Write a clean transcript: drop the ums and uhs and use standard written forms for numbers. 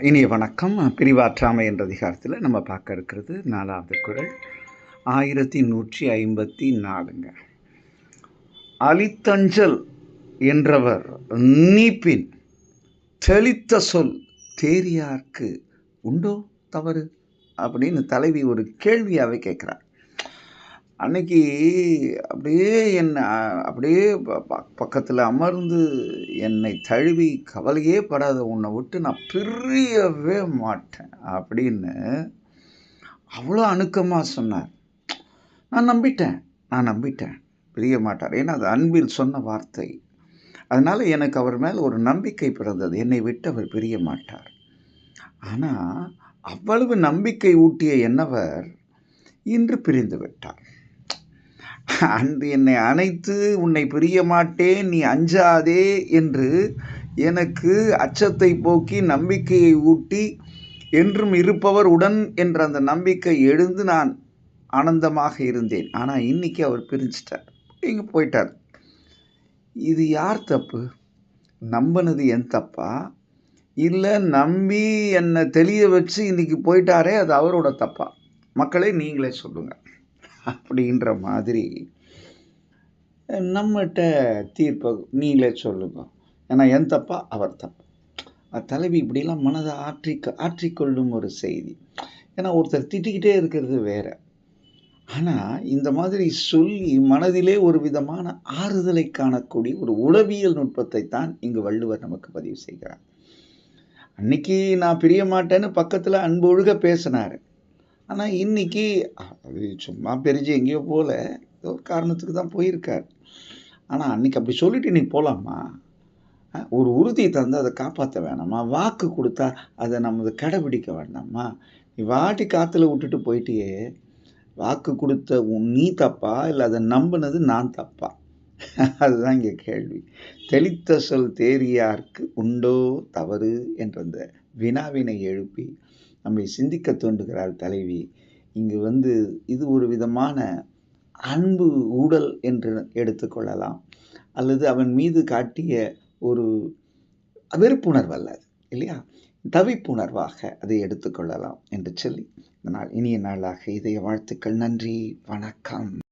இனிய வணக்கம். பிரிவாற்றாமை என்ற அதிகாரத்தில் நம்ம பார்க்க இருக்கிறது 4வது குறள் 1154ங்க. அலித்தஞ்சல் என்றவர் நீப்பின் தெளித்த சொல் தேரியார்க்கு உண்டோ தவறு அப்படின்னு தலைவி ஒரு கேள்வியாகவே கேட்குறார். அன்னைக்கு அப்படியே என்னை அப்படியே பக்கத்தில் அமர்ந்து என்னை தழுவி கவலையே படாத உன்னை விட்டு நான் பிரியவே மாட்டேன் அப்படின்னு அவ்வளோ அணுக்கமாக சொன்னார். நான் நம்பிட்டேன் பிரிய மாட்டார். ஏன்னா அது அன்பில் சொன்ன வார்த்தை. அதனால் எனக்கு அவர் மேல் ஒரு நம்பிக்கை பிறந்தது. என்னை விட்டு அவர் பிரிய மாட்டார். ஆனால் அவ்வளவு நம்பிக்கை ஊட்டிய என்னவர் இன்று பிரிந்து விட்டார். அன்று என்னை அணைத்து உன்னை பிரிய மாட்டேன், நீ அஞ்சாதே என்று எனக்கு அச்சத்தை போக்கி நம்பிக்கையை ஊட்டி என்றும் இருப்பவர் உடன் என்ற அந்த நம்பிக்கை எழுந்து நான் ஆனந்தமாக இருந்தேன். ஆனால் இன்னைக்கு அவர் பிரிஞ்சிட்டார், இங்கே போயிட்டார். இது யார் தப்பு? நம்பினது என் தப்பா, இல்லை நம்பி என்னை தெளிய வச்சு இன்னைக்கு போயிட்டாரே அது அவரோட தப்பா? மக்களே நீங்களே சொல்லுங்கள். அப்படின்ற மாதிரி நம்மகிட்ட தீர்ப்பை நீங்களே சொல்லுங்க. ஏன்னா என் தப்பா அவர் தப்பா? தலைவி இப்படிலாம் மனதை ஆற்றிக்கொள்ளும் ஒரு செய்தி. ஏன்னா ஒருத்தர் திட்டிக்கிட்டே இருக்கிறது வேற. ஆனால் இந்த மாதிரி சொல்லி மனதிலே ஒரு விதமான ஆறுதலை காணக்கூடிய ஒரு உளவியல் நுட்பத்தை தான் இங்கு வள்ளுவர் நமக்கு பதிவு செய்கிறார். அன்னைக்கு நான் பிரிய மாட்டேன்னு பக்கத்தில் அன்பு ஒழுக பேசினார். ஆனால் இன்னைக்கு அது சும்மா பிரிஞ்சு எங்கேயோ போல ஒரு காரணத்துக்கு தான் போயிருக்கார். ஆனால் அன்னைக்கு அப்படி சொல்லிட்டு நீ போகலாமா? ஒரு உறுதி தந்து அதை காப்பாற்ற வேணாமா? வாக்கு கொடுத்தா அதை நம்ம கடைபிடிக்க வேண்டாமா? நீ வாட்டி காற்றுல விட்டுட்டு போயிட்டியே, வாக்கு கொடுத்த நீ தப்பா இல்லை அதை நம்பினது நான் தப்பா? அதுதான் இங்கே கேள்வி. தெளித்த சொல் தேரியார்க்கு உண்டோ தவறு என்ற அந்த வினாவினை எழுப்பி நம்மை சிந்திக்க தோன்றுகிறாள் தலைவி. இங்கு இது ஒரு விதமான அன்பு ஊடல் என்று எடுத்துக்கொள்ளலாம், அல்லது அவன் மீது காட்டிய ஒரு வெறுப்புணர்வு அல்ல இல்லையா, தவிப்புணர்வாக அதை எடுத்துக்கொள்ளலாம் என்று சொல்லி இந்த நாள் இனிய நாளாக இதய வாழ்த்துக்கள். நன்றி, வணக்கம்.